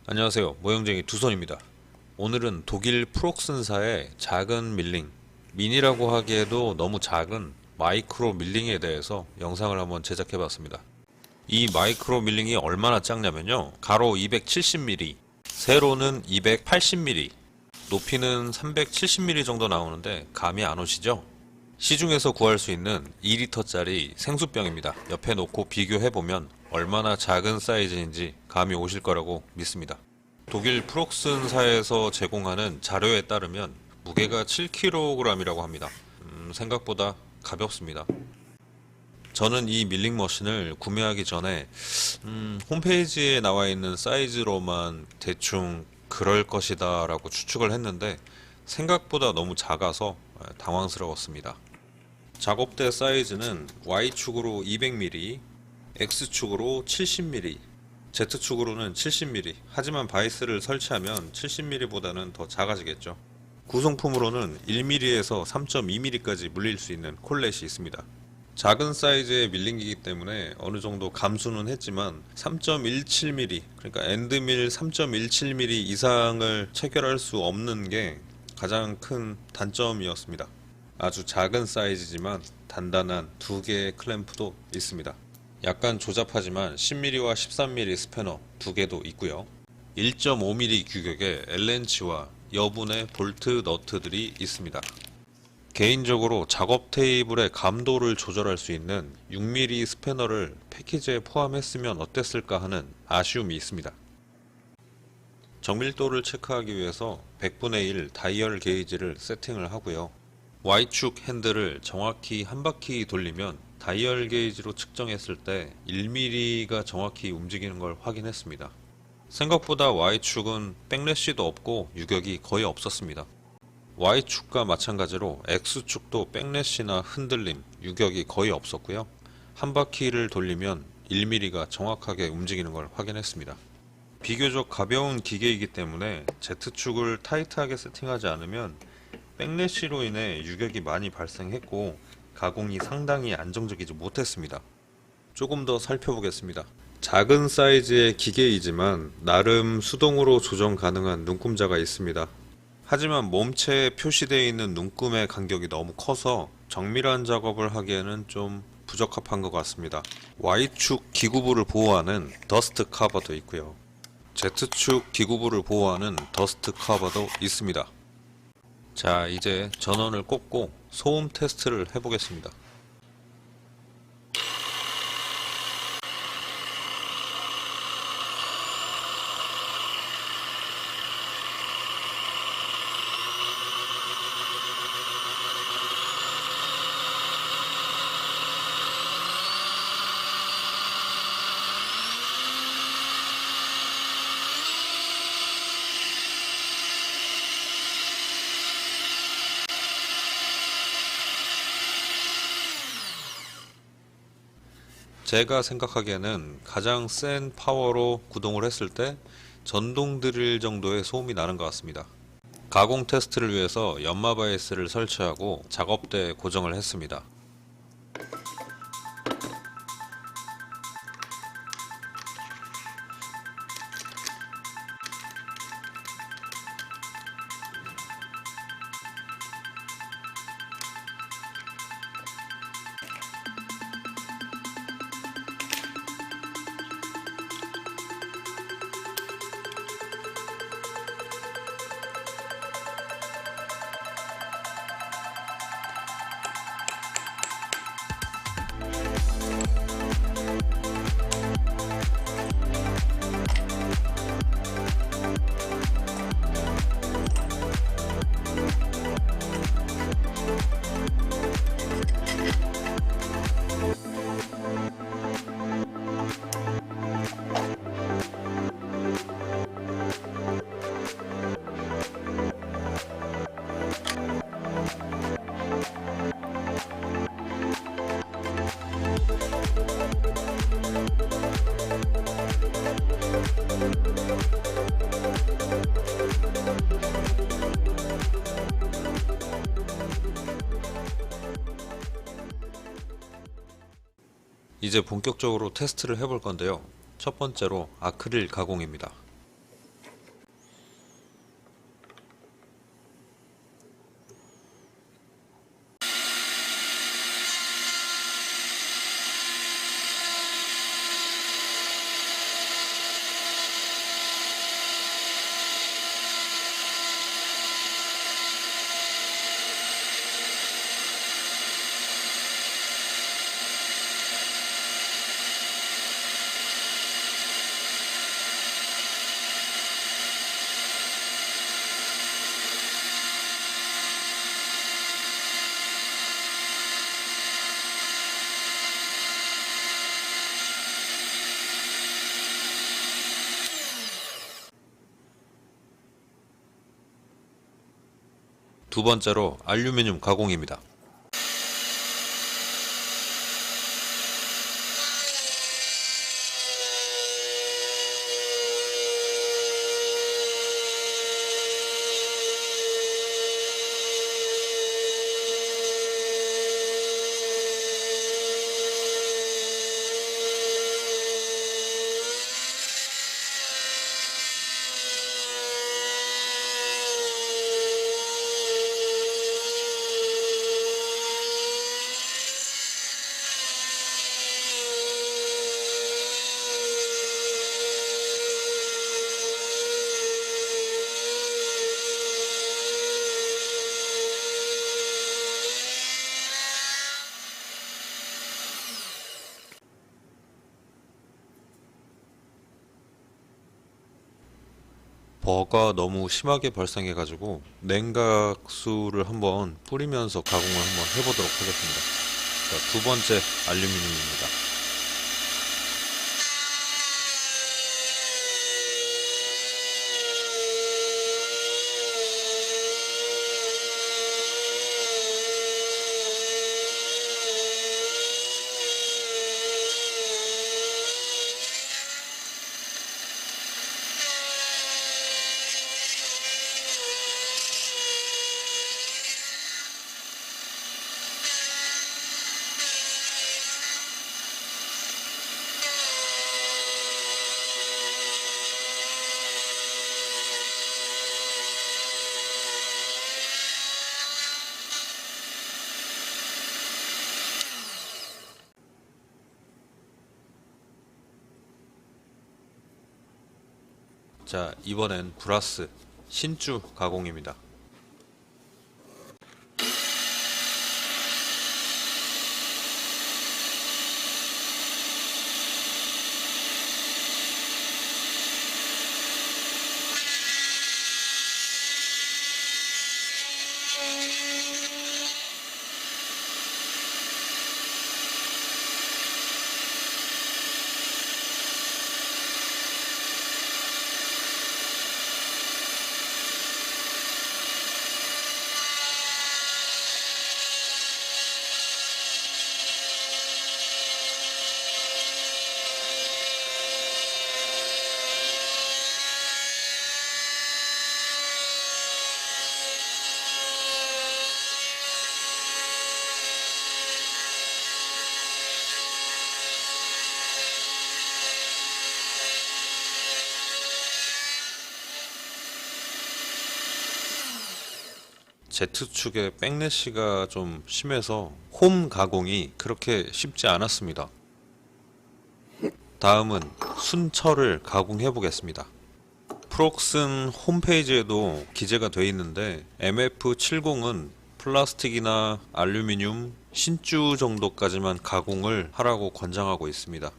안녕하세요. 모형쟁이 두손입니다. 오늘은 독일 프록슨사의 작은 밀링, 미니라고 하기에도 너무 작은 마이크로 밀링에 대해서 영상을 한번 제작해 봤습니다. 이 마이크로 밀링이 얼마나 작냐면요, 가로 270mm, 세로는 280mm, 높이는 370mm 정도 나오는데 감이 안 오시죠? 시중에서 구할 수 있는 2리터짜리 생수병입니다. 옆에 놓고 비교해보면 얼마나 작은 사이즈인지 감이 오실 거라고 믿습니다. 독일 프록슨사에서 제공하는 자료에 따르면 무게가 7kg이라고 합니다. 생각보다 가볍습니다. 저는 이 밀링 머신을 구매하기 전에 홈페이지에 나와 있는 사이즈로만 대충 그럴 것이다 라고 추측을 했는데 생각보다 너무 작아서 당황스러웠습니다. 작업대 사이즈는 Y축으로 200mm, X축으로 70mm, Z축으로는 70mm. 하지만 바이스를 설치하면 70mm보다는 더 작아지겠죠. 구성품으로는 1mm에서 3.2mm까지 물릴 수 있는 콜렛이 있습니다. 작은 사이즈의 밀링기이기 때문에 어느 정도 감수는 했지만 3.17mm, 그러니까 엔드밀 3.17mm 이상을 체결할 수 없는 게 가장 큰 단점이었습니다. 아주 작은 사이즈지만 단단한 두 개의 클램프도 있습니다. 약간 조잡하지만 10mm와 13mm 스패너 두 개도 있고요. 1.5mm 규격의 L렌치와 여분의 볼트 너트들이 있습니다. 개인적으로 작업 테이블의 감도를 조절할 수 있는 6mm 스패너를 패키지에 포함했으면 어땠을까 하는 아쉬움이 있습니다. 정밀도를 체크하기 위해서 100분의 1 다이얼 게이지를 세팅을 하고요. Y축 핸들을 정확히 한 바퀴 돌리면 다이얼 게이지로 측정했을 때 1mm가 정확히 움직이는 걸 확인했습니다. 생각보다 Y축은 백래시도 없고 유격이 거의 없었습니다. Y축과 마찬가지로 X축도 백래시나 흔들림, 유격이 거의 없었고요. 한 바퀴를 돌리면 1mm가 정확하게 움직이는 걸 확인했습니다. 비교적 가벼운 기계이기 때문에 Z축을 타이트하게 세팅하지 않으면 백래시로 인해 유격이 많이 발생했고 가공이 상당히 안정적이지 못했습니다. 조금 더 살펴보겠습니다. 작은 사이즈의 기계이지만 나름 수동으로 조정 가능한 눈금자가 있습니다. 하지만 몸체에 표시되어 있는 눈금의 간격이 너무 커서 정밀한 작업을 하기에는 좀 부적합한 것 같습니다. Y축 기구부를 보호하는 더스트 커버도 있고요. Z축 기구부를 보호하는 더스트 커버도 있습니다. 자, 이제 전원을 꽂고 소음 테스트를 해보겠습니다. 제가 생각하기에는 가장 센 파워로 구동을 했을 때 전동 드릴 정도의 소음이 나는 것 같습니다. 가공 테스트를 위해서 연마 바이스를 설치하고 작업대에 고정을 했습니다. 이제 본격적으로 테스트를 해볼 건데요. 첫 번째로 아크릴 가공입니다. 두 번째로 알루미늄 가공입니다. 버가 너무 심하게 발생해가지고 냉각수를 한번 뿌리면서 가공을 한번 해보도록 하겠습니다. 자, 두 번째 알루미늄입니다. 자, 이번엔 브라스 신주 가공입니다. Z축의 백래시가 좀 심해서 홈 가공이 그렇게 쉽지 않았습니다. 다음은 순철을 가공해 보겠습니다. 프록슨 홈페이지에도 기재가 되어 있는데 MF70은 플라스틱이나 알루미늄, 신주 정도까지만 가공을 하라고 권장하고 있습니다.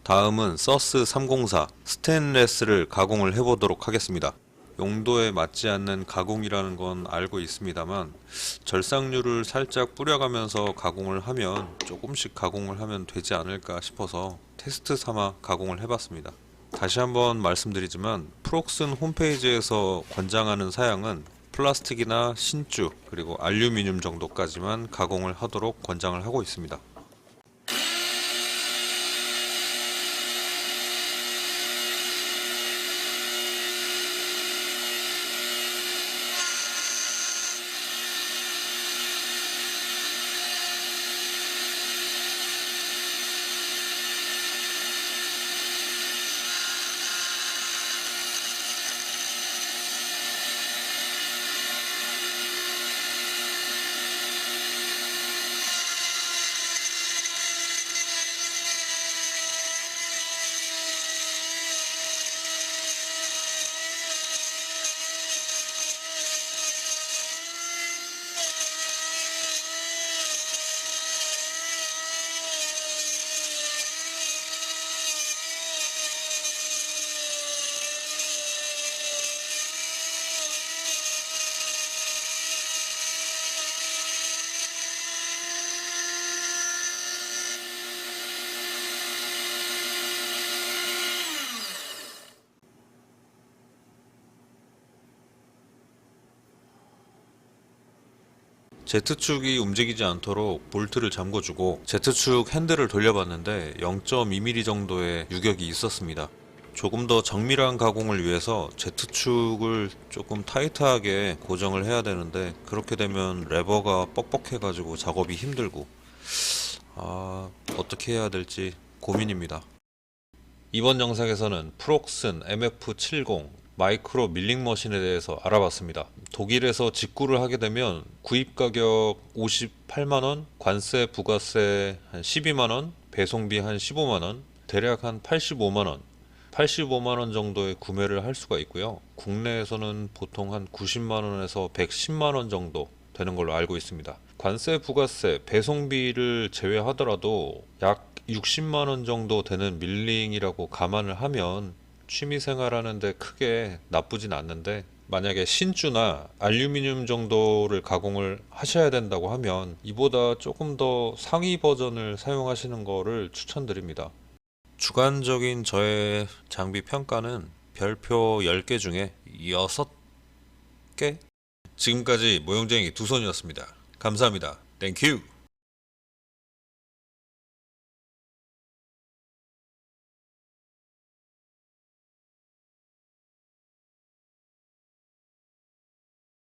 다음은 서스 304 스테인레스를 가공을 해보도록 하겠습니다. 용도에 맞지 않는 가공이라는 건 알고 있습니다만 절삭류를 살짝 뿌려가면서 가공을 하면 조금씩 가공을 하면 되지 않을까 싶어서 테스트 삼아 가공을 해봤습니다. 다시 한번 말씀드리지만 프록슨 홈페이지에서 권장하는 사양은 플라스틱이나 신주 그리고 알루미늄 정도까지만 가공을 하도록 권장을 하고 있습니다. Z축이 움직이지 않도록 볼트를 잠궈주고 Z축 핸들을 돌려봤는데 0.2mm 정도의 유격이 있었습니다. 조금 더 정밀한 가공을 위해서 Z축을 조금 타이트하게 고정을 해야 되는데 그렇게 되면 레버가 뻑뻑해 가지고 작업이 힘들고 어떻게 해야 될지 고민입니다. 이번 영상에서는 프록슨 MF70 마이크로 밀링 머신에 대해서 알아봤습니다. 독일에서 직구를 하게 되면 구입 가격 58만원, 관세 부가세 한 12만원, 배송비 한 15만원, 대략 한 85만원, 85만원 정도의 구매를 할 수가 있고요. 국내에서는 보통 한 90만원에서 110만원 정도 되는 걸로 알고 있습니다. 관세 부가세 배송비를 제외하더라도 약 60만원 정도 되는 밀링이라고 감안을 하면 취미생활 하는데 크게 나쁘진 않는데, 만약에 신주나 알루미늄 정도를 가공을 하셔야 된다고 하면 이보다 조금 더 상위 버전을 사용하시는 거를 추천드립니다. 주관적인 저의 장비 평가는 별표 10개 중에 6개? 지금까지 모형쟁이 두손이었습니다. 감사합니다. 땡큐!